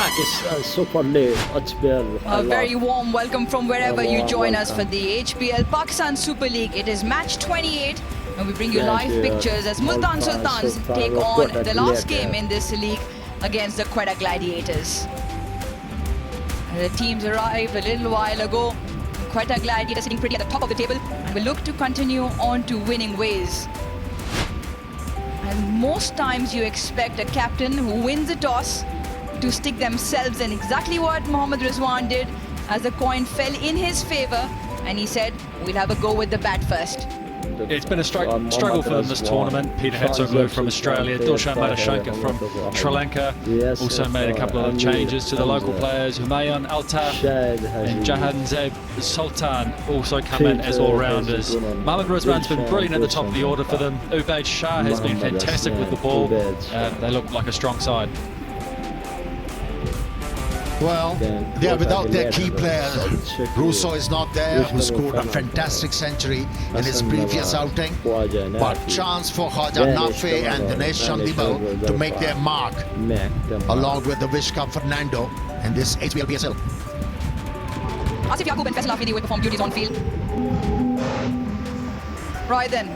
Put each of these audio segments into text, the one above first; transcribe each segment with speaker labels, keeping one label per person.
Speaker 1: back. It's super late. HBL.
Speaker 2: A very warm welcome from wherever you join us for the HBL Pakistan Super League. It is match 28 and we bring you live pictures as Multan Sultans take on the last game in this league against the Quetta Gladiators. The teams arrived a little while ago. Quetta Gladiators sitting pretty at the top of the table and will look to continue on to winning ways. And most times you expect a captain who wins the toss to stick themselves in, exactly what Mohammad Rizwan did as the coin fell in his favor and he said, we'll have a go with the bat first.
Speaker 3: It's been a struggle for them this tournament. Peter Hetzoglu from Australia, Dilshan Madashanka from Sri Lanka also made a couple of changes to the local players. Humayun Altaf and Jahanzeb Sultan also come in as all-rounders. Mohammad Rizwan's been brilliant at the top of the order for them. Ubaid Shah has been fantastic with the ball. They look like a strong side.
Speaker 4: Well, they are without their key player. Russo is not there, who scored a fantastic century in his previous outing. But chance for Khaja Nafi and Dinesh Chandimal to make their mark, along with the Vishka Fernando in this HBLPSL.
Speaker 2: Asif Yaqub and Faisal Hafidi will perform duties on field. Right then,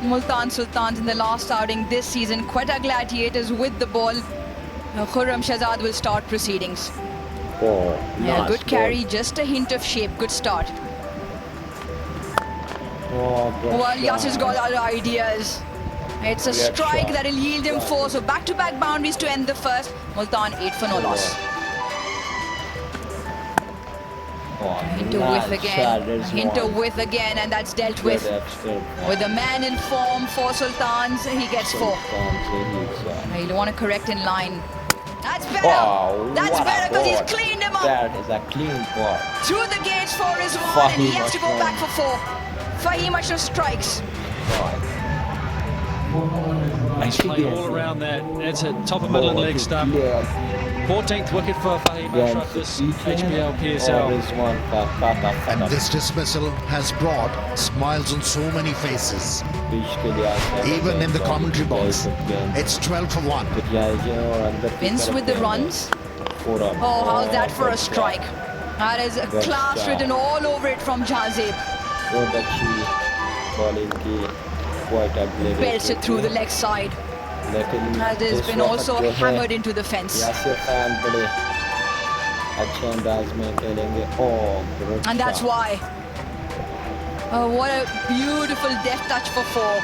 Speaker 2: Multan Sultans in the last outing this season. Quetta Gladiators with the ball. Khurram Shahzad will start proceedings.
Speaker 1: Nice
Speaker 2: good carry, just a hint of shape, good start. Well, Yasir's got other ideas. It's a strike that will yield him 4, so back-to-back boundaries to end the first. Multan 8 for no loss. Into whiff again, into whiff again, and that's dealt with. With a man in form for Sultans, he gets 4. You don't want to correct in line. That's better.
Speaker 5: Wow,
Speaker 2: that's better because he's cleaned him up.
Speaker 5: That is a clean ball.
Speaker 2: Through the gates for Rizwan, and he has to go back for 4. Fahim Ashraf strikes.
Speaker 3: He's played all around that. It's a top of middle and leg stump. 14th wicket for Fahim Ashraf this HBLPSL.
Speaker 4: And this dismissal has brought smiles on so many faces. Even in the commentary box, it's 12 for 1.
Speaker 2: Vince with the runs. Oh, how's that for a strike? That is a class written all over it from Jazib. Belts it through the leg side. That has been also hammered into the fence. And that's why. What a beautiful deft touch for 4.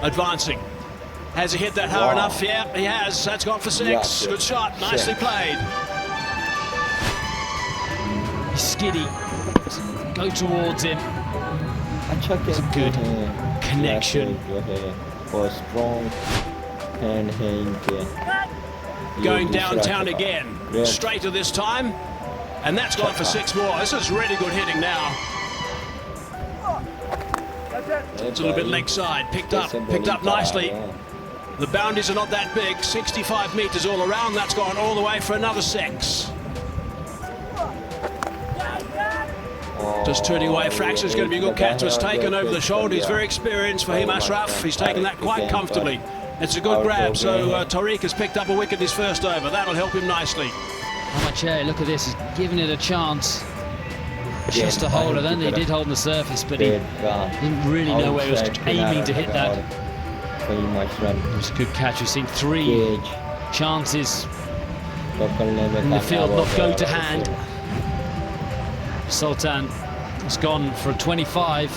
Speaker 6: Advancing. Has he hit that hard enough? Yeah, he has. That's gone for 6. Good shot. Nicely played.
Speaker 3: He's skiddy. Go towards him. It's a good connection.
Speaker 6: Going downtown again. Straighter this time. And that's gone for 6 more. This is really good hitting now. It's a little bit leg side. Picked up nicely. The boundaries are not that big. 65 metres all around. That's gone all the way for another 6. Just turning away fraction is going to be a good catch. Was taken over the shoulder. He's very experienced for Fahim Ashraf. He's taken that quite comfortably. It's a good grab. So Tariq has picked up a wicket his first over. That'll help him nicely.
Speaker 7: HBLPSL, look at this, he's giving it a chance. Just to hold it. I don't think he did hold on the surface, but he didn't really know where he was aiming to hit that. It was a good catch. We've seen 3 chances in the field not go to hand. Sultan has gone for 25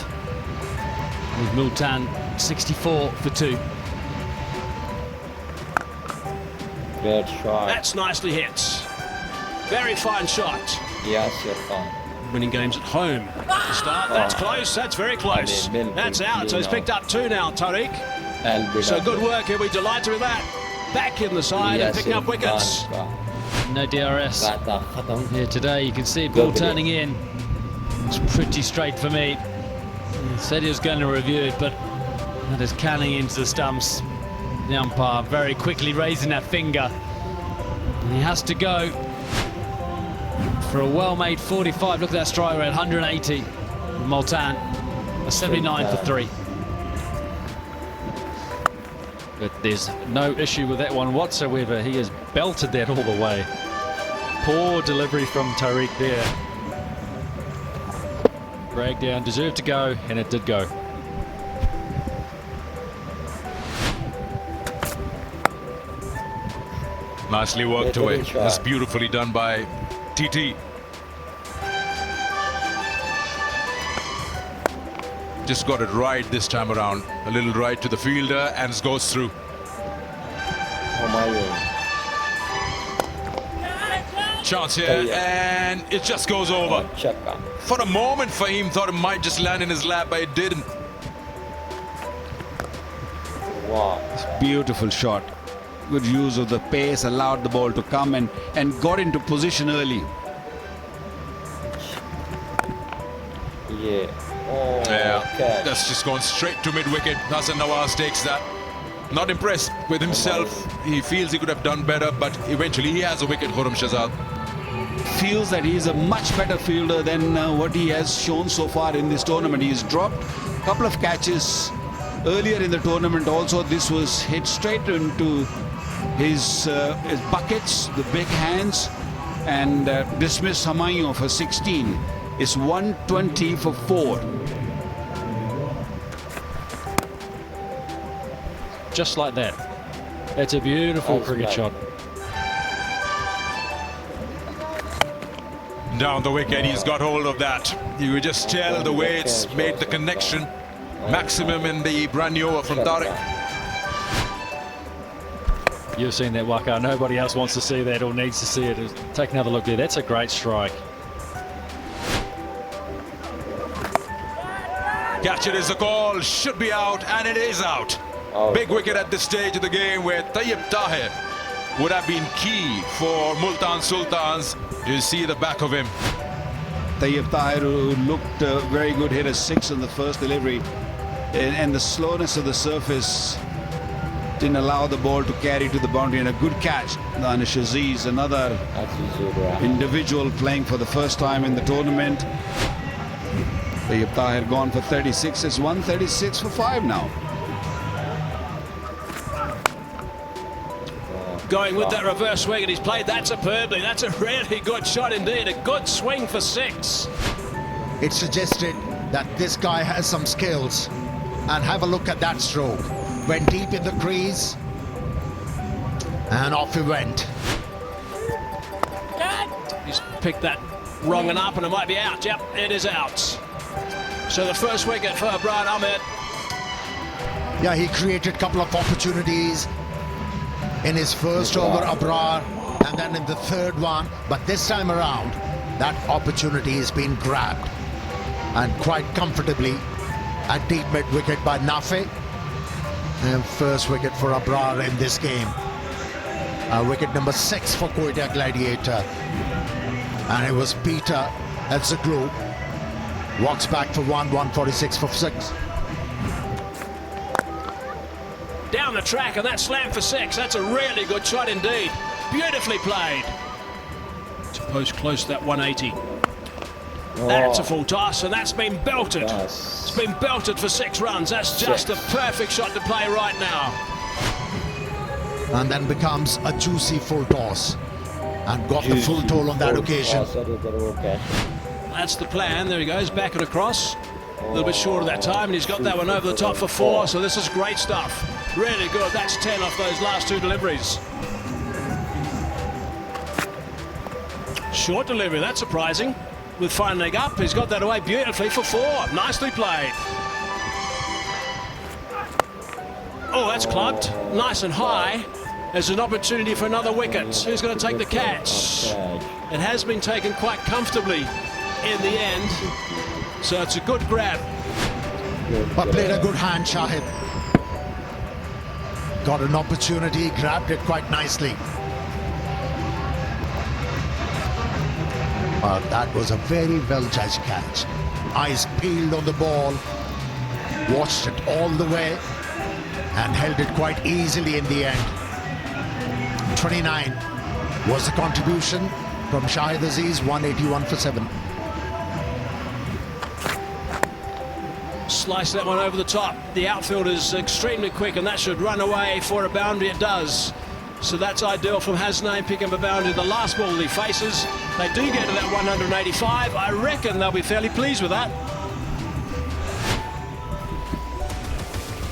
Speaker 7: with Multan 64 for 2.
Speaker 5: Great shot.
Speaker 6: That's nicely hit. Very fine shot.
Speaker 5: Yes, you're fine.
Speaker 6: Winning games at home to start. That's close. That's very close. That's out. So he's picked up 2 now, Tariq. So good work. He'll be delighted with that. Back in the side and picking up wickets.
Speaker 7: No DRS here today. You can see ball turning in. It's pretty straight for me. He said he was going to review it, but that is canning into the stumps. The umpire very quickly raising that finger. And he has to go for a well-made 45. Look at that strike rate, 180. Multan, a 79 for 3.
Speaker 3: But there's no issue with that one whatsoever. He has belted that all the way. Poor delivery from Tariq there. Drag down, deserved to go, and it did go.
Speaker 8: Nicely worked away. That's beautifully done by TT. Just got it right this time around. A little right to the fielder and it goes through.
Speaker 5: Oh my God.
Speaker 8: Chance here and it just goes over. For a moment Fahim thought it might just land in his lap, but it didn't.
Speaker 5: Wow.
Speaker 9: Beautiful shot. Good use of the pace, allowed the ball to come and got into position early.
Speaker 5: Yeah. Oh,
Speaker 8: Yeah,
Speaker 5: okay.
Speaker 8: that's just gone straight to mid-wicket. Hassan Nawaz takes that. Not impressed with himself. He feels he could have done better, but eventually he has a wicket, Khurram Shahzad.
Speaker 9: Feels that he's a much better fielder than what he has shown so far in this tournament. He's dropped a couple of catches earlier in the tournament. Also, this was hit straight into his buckets, the big hands, and dismissed Humayun for 16. It's 120 for 4.
Speaker 3: Just like that. It's a beautiful cricket shot.
Speaker 8: Down the wicket, he's got hold of that. You could just tell the way it's made the connection. Maximum in the brand new over from Tariq.
Speaker 3: You've seen that, Waka. Nobody else wants to see that or needs to see it. Take another look there. That's a great strike.
Speaker 8: Catch it is a call, should be out, and it is out. Big wicket at this stage of the game where Tayyib Tahir would have been key for Multan Sultans. You see the back of him.
Speaker 9: Tayyib Tahir, who looked very good, hit a 6 on the first delivery, and the slowness of the surface didn't allow the ball to carry to the boundary. And a good catch. Danish Aziz, another individual playing for the first time in the tournament. Tayyib Tahir gone for 36. It's 136 for 5 now.
Speaker 6: Going with that reverse swing, and he's played that superbly. That's a really good shot indeed. A good swing for 6.
Speaker 4: It suggested that this guy has some skills. And have a look at that stroke. Went deep in the crease. And off he went.
Speaker 6: He's picked that wrong and up, and it might be out. Yep, it is out. So the first wicket for Brian Ahmed.
Speaker 4: Yeah, he created a couple of opportunities in his first over, Abrar, and then in the third one. But this time around, that opportunity has been grabbed. And quite comfortably at deep mid-wicket by Nafi. And first wicket for Abrar in this game. Wicket number 6 for Quetta Gladiator. And it was Peter Edzaglu. Walks back for 146 for 6.
Speaker 6: Down the track, and that slam for 6. That's a really good shot indeed. Beautifully played. To post close to that 180. That's a full toss, and that's been belted. It's been belted for 6 runs. That's just a perfect shot to play right now.
Speaker 4: And then becomes a juicy full toss. And got the full toll on that occasion.
Speaker 6: That's the plan. There he goes, back and across. A little bit short of that time, and he's got that one over the top for 4. So this is great stuff. Really good. That's 10 off those last 2 deliveries. Short delivery, that's surprising. With fine leg up, he's got that away beautifully for 4. Nicely played. Oh, that's clubbed. Nice and high. There's an opportunity for another wicket. Who's going to take the catch? It has been taken quite comfortably in the end. So it's a good grab.
Speaker 4: But played a good hand, Shahid. Got an opportunity, grabbed it quite nicely. That was a very well-judged catch. Eyes peeled on the ball, watched it all the way, and held it quite easily in the end. 29 was the contribution from Shahid Aziz, 181 for 7.
Speaker 6: slice that one over the top. The outfield is extremely quick, and that should run away for a boundary. It does. So that's ideal from HBLPSL, picking up a boundary. The last ball he faces, they do get to that 185. I reckon they'll be fairly pleased with that.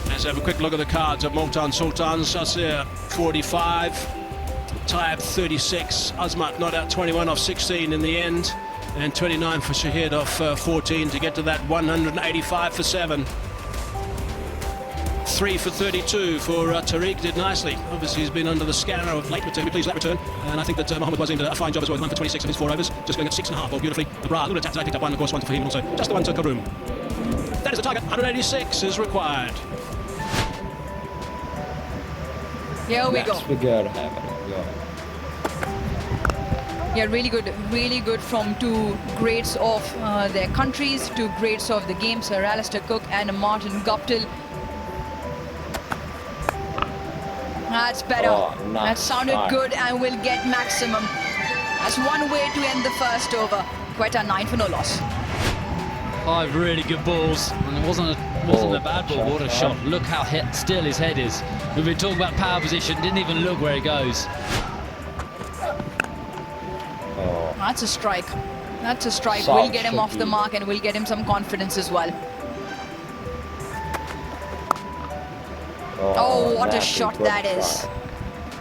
Speaker 6: Let's have a quick look at the cards of Multan Sultans. Sasir 45, Tayyip 36, Azmat not out 21 off 16 in the end, and 29 for Shahid off 14 to get to that 185 for 7. 3 for 32 for Tariq, did nicely. Obviously he's been under the scanner of late return, please late return, and I think that Mohammed Wazim did a fine job as well. 1 for 26 of his 4 overs, just going at 6.5 ball beautifully. The Bra, good attack, picked up 1, of course 1 for him also, just the 1 to Karoom. That is the target, 186 is required.
Speaker 2: Here we go. Yeah, really good from two greats of their countries, two greats of the game, Sir Alistair Cook and Martin Guptill. That's better. That sounded good and will get maximum. That's one way to end the first over. Quetta 9 for no loss.
Speaker 7: 5 really good balls, and it wasn't a bad ball. What a shot. Look how still his head is. We've been talking about power position, didn't even look where it goes.
Speaker 2: That's a strike. That's a strike. We'll get him off the mark and we'll get him some confidence as well. Oh, what a shot that is.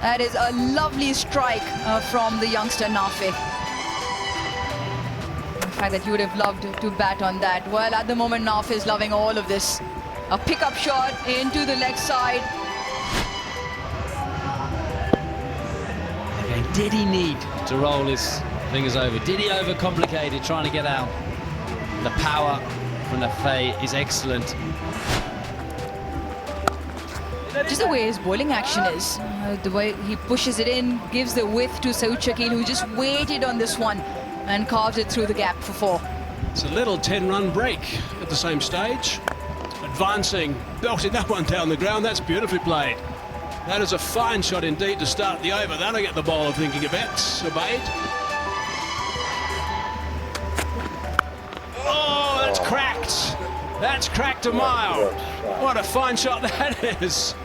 Speaker 2: That is a lovely strike from the youngster Nafi. The fact that you would have loved to bat on that. Well, at the moment, Nafi is loving all of this. A pickup shot into the leg side.
Speaker 7: Again, did he need to roll his fingers over? Did he overcomplicate it, trying to get out? The power from Nafi is excellent.
Speaker 2: Just the way his bowling action is, the way he pushes it in, gives the width to Saud Shakil, who just waited on this one and carves it through the gap for 4.
Speaker 6: It's a little 10-run break at the same stage. Advancing, belting that one down the ground. That's beautifully played. That is a fine shot indeed to start the over. That'll get the bowler thinking a bit. Obeyed. Oh, that's cracked. That's cracked a mile. What a fine shot that is.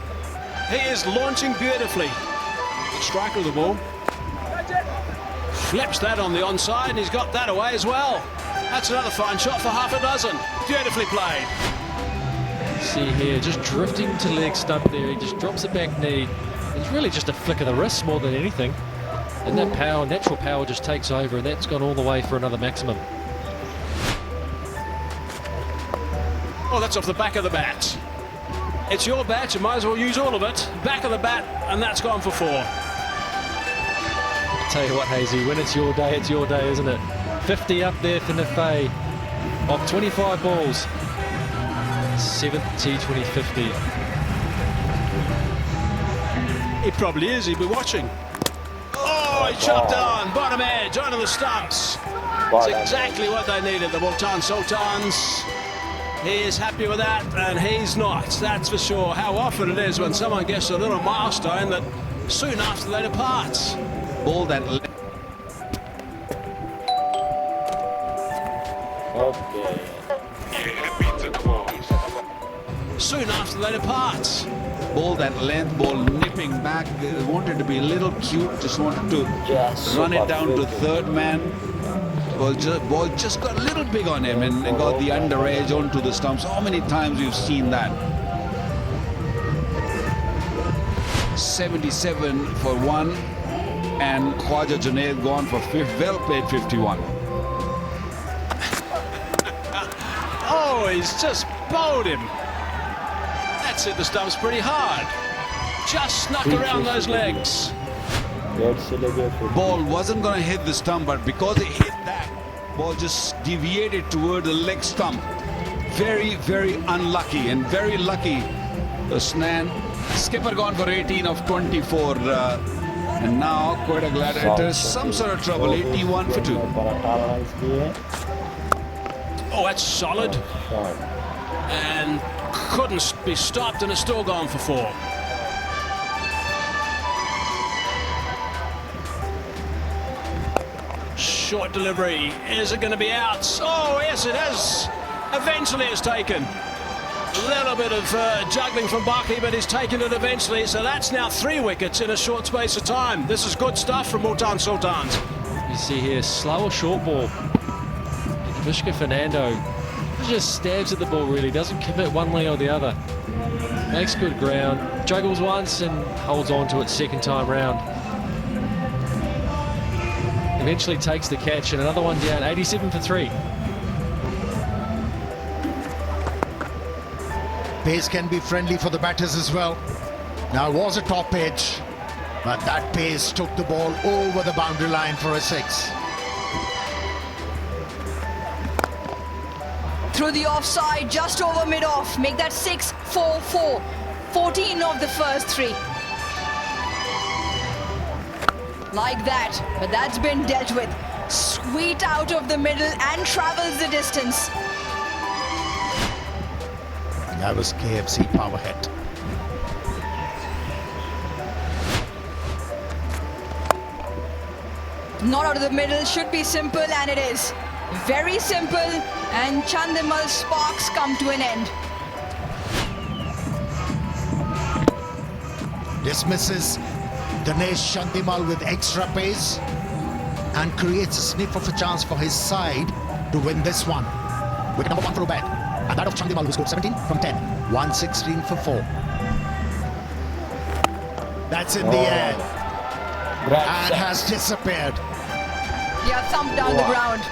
Speaker 6: He is launching beautifully. The striker of the ball. Flips that on the onside, and he's got that away as well. That's another fine shot for half a dozen. Beautifully played.
Speaker 3: See here, just drifting to leg stump there. He just drops a back knee. It's really just a flick of the wrist more than anything. And that power, natural power, just takes over, and that's gone all the way for another maximum.
Speaker 6: Oh, that's off the back of the bat. It's your bat, you might as well use all of it. Back of the bat, and that's gone for 4.
Speaker 3: Tell you what, Hazy, when it's your day, isn't it? 50 up there for Nafi. Off 25 balls. 7th T20 50.
Speaker 6: He probably is, he'll be watching. Oh, he chopped on, bottom edge, onto the stumps. It's exactly what they needed, the Multan Sultans. He is happy with that, and he's not, that's for sure. How often it is when someone gets a little milestone that soon after they depart.
Speaker 9: Ball that...
Speaker 6: Soon after they depart.
Speaker 9: Ball that length, ball nipping back. They wanted to be a little cute, just wanted to run it down to third man. Ball just got a little big on him and got the underedge onto the stumps. How many times we've seen that? 77 for 1, and Khwaja Junaid gone for well played 51.
Speaker 6: Oh, he's just bowled him. That's hit the stumps pretty hard. Just snuck around those legs.
Speaker 9: Ball wasn't going to hit the stump, but because it hit that, ball just deviated toward the leg stump. Very, very unlucky, and very lucky. Snan, skipper gone for 18 of 24. And now Quetta Gladiators, some sort of trouble, 81 for 2.
Speaker 6: Oh, that's solid. And couldn't be stopped, and it's still gone for 4. Short delivery. Is it going to be out? Oh, yes, it is. Eventually it's taken. Little bit of juggling from Baki, but he's taken it eventually. So that's now 3 wickets in a short space of time. This is good stuff from Multan Sultans.
Speaker 7: You see here, slower short ball. Vishka Fernando just stabs at the ball, really, doesn't commit one way or the other. Makes good ground, juggles once and holds on to it second time round. Eventually takes the catch and another one down, 87 for 3.
Speaker 4: Pace can be friendly for the batters as well. Now it was a top edge, but that pace took the ball over the boundary line for a 6.
Speaker 2: Through the offside, just over mid-off. Make that 6-4-4. 14 of the first 3. Like that, but that's been dealt with. Sweet out of the middle and travels the distance.
Speaker 4: That was KFC power hit.
Speaker 2: Not out of the middle, should be simple, and it is. Very simple, and Chandimal's sparks come to an end.
Speaker 4: Dismisses Dinesh Chandimal with extra pace and creates a sniff of a chance for his side to win this one. Wicket number 1 for Ubad. And that of Chandimal, who scored 17 from 10. 116 for 4. That's in the air. And has disappeared.
Speaker 2: Yeah, thump down the ground.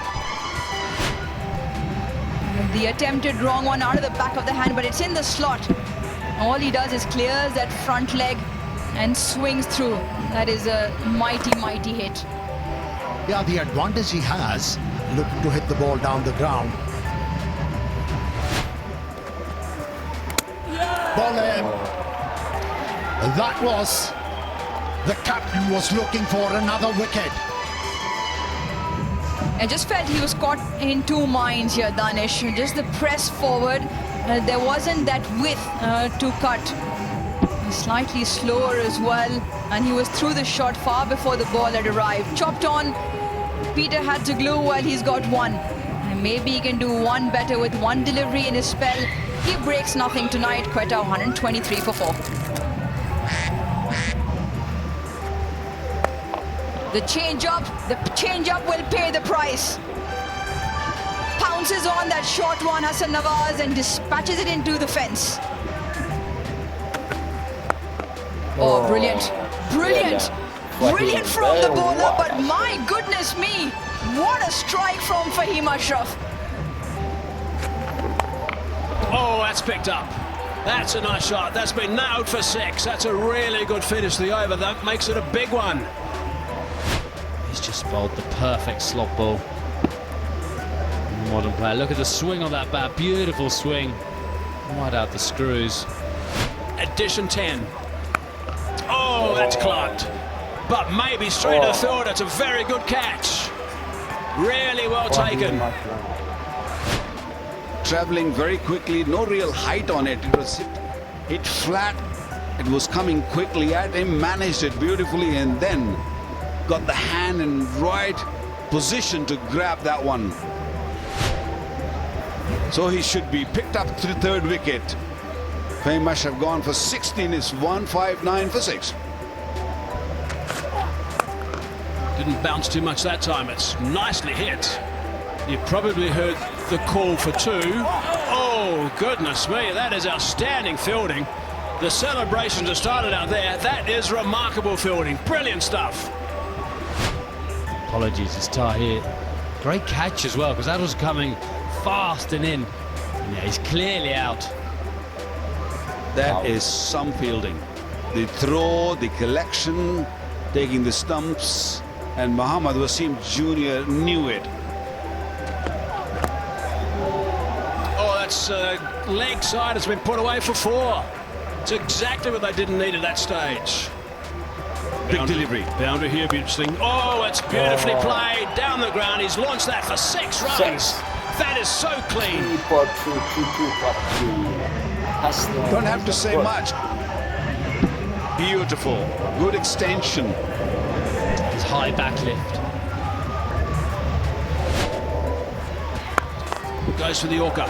Speaker 2: The attempted wrong one out of the back of the hand, but it's in the slot. All he does is clears that front leg and swings through. That is a mighty, mighty hit.
Speaker 4: Yeah, the advantage he has, looking to hit the ball down the ground. Ball in. That was, the captain was looking for another wicket.
Speaker 2: I just felt he was caught in 2 minds here, Danish. Just the press forward, there wasn't that width to cut. Slightly slower as well, and he was through the shot far before the ball had arrived. Chopped on, Peter had to glue while he's got 1. And maybe he can do 1 better with 1 delivery in his spell. He breaks nothing tonight. Quetta 123 for 4. The change-up will pay the price. Pounces on that short one, Hassan Nawaz, and dispatches it into the fence. Oh, brilliant. Brilliant. Brilliant from the bowler, but my goodness me, what a strike from Fahim Ashraf.
Speaker 6: Oh, that's picked up. That's a nice shot. That's been nailed for 6. That's a really good finish to the over. That makes it a big one.
Speaker 7: He's just bowled the perfect slot ball. Modern player. Look at the swing on that bat. Beautiful swing. Right out the screws.
Speaker 6: Addition 10. Oh, that's clogged. But maybe straight to the field. It's a very good catch. Really well taken.
Speaker 9: Traveling very quickly, no real height on it. It was hit flat. It was coming quickly at him, managed it beautifully, and then got the hand in right position to grab that one. So he should be picked up to the 3rd wicket. Fahim Ashraf gone for 16. It's 159 for 6.
Speaker 6: Didn't bounce too much that time. It's nicely hit. You probably heard the call for 2. Oh, goodness me, that is outstanding fielding. The celebrations have started out there. That is remarkable fielding. Brilliant stuff.
Speaker 7: Apologies, it's Tahir. Great catch as well, because that was coming fast and in. And yeah, he's clearly out.
Speaker 9: That is some fielding. The throw, the collection, taking the stumps, and Muhammad Wasim Jr. knew it.
Speaker 6: Oh, that's leg side has been put away for 4. It's exactly what they didn't need at that stage.
Speaker 9: Big delivery.
Speaker 6: Boundary here, be interesting. Oh, it's beautifully played down the ground. He's launched that for 6 runs. That is so clean.
Speaker 5: 3 for 2, 2 for 3.
Speaker 9: Don't have to say much. Beautiful. Good extension.
Speaker 7: His high backlift.
Speaker 6: Goes for the Yorker.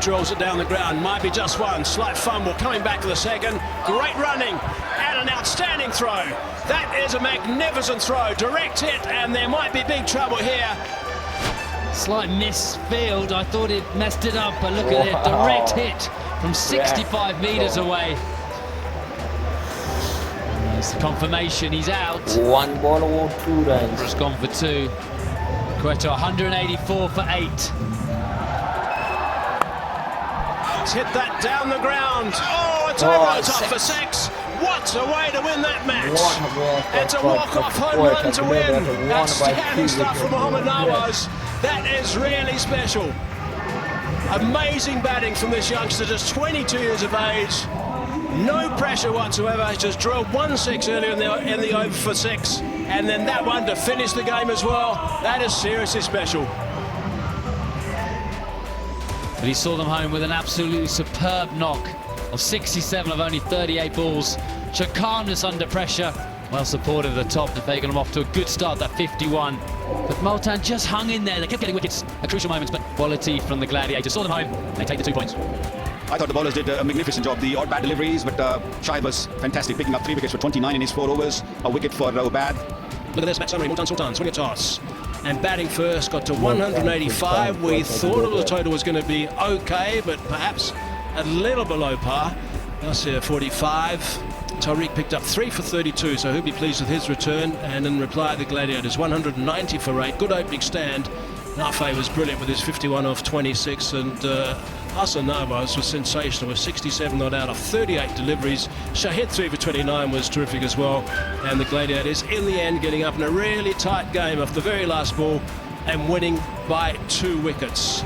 Speaker 6: drills it down the ground. Might be just one. Slight fumble. Coming back to the second. Great running. And an outstanding throw. That is a magnificent throw. Direct hit, and there might be big trouble here.
Speaker 7: Slight misfield. I thought it messed it up, but look at it. Direct hit from 65 metres away. There's the confirmation. He's out.
Speaker 5: 1 ball, 2 runs.
Speaker 7: It's gone for 2. Quetta 184 for 8.
Speaker 6: It's hit that down the ground. Oh, it's over the top for 6. What a way to win that match. It's a walk-off home run to win. Outstanding stuff from Mohamed Nawaz. That is really special. Amazing batting from this youngster, just 22 years of age. No pressure whatsoever. He just drilled 1-6 earlier in the over for 6. And then that one to finish the game as well. That is seriously special.
Speaker 7: But he saw them home with an absolutely superb knock of 67 of only 38 balls. Showed calmness under pressure. Well supported at the top. They've taken them off to a good start, that 51. But Multan just hung in there. They kept getting wickets at crucial moments, but quality from the Gladiators. Saw them home. They take the 2 points.
Speaker 9: I thought the bowlers did a magnificent job. The odd bad deliveries, but Shai was fantastic, picking up 3 wickets for 29 in his 4 overs. A wicket for Obad.
Speaker 6: Look at this match summary. Multan Sultans winning a toss. And batting first, got to 185. We thought the total was going to be okay, but perhaps a little below par. That's 45. Tariq picked up 3 for 32, so he'll be pleased with his return. And in reply, the Gladiators 190 for 8. Good opening stand. HBLPSL was brilliant with his 51 off 26, and Hassan Nawaz was sensational with 67 not out of 38 deliveries. Shahid 3 for 29 was terrific as well. And the Gladiators in the end getting up in a really tight game off the very last ball and winning by 2 wickets.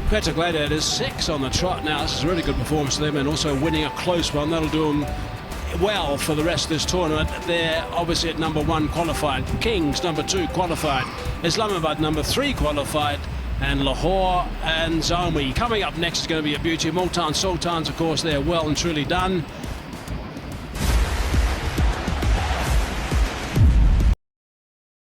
Speaker 6: Quetta Gladiators 6 on the trot now. This is a really good performance for them, and also winning a close one. That'll do them well for the rest of this tournament. They're obviously at number 1 qualified. Kings number 2 qualified. Islamabad number 3 qualified. And Lahore and Zomi. Coming up next is going to be a beauty. Multan Sultans, of course, they're well and truly done.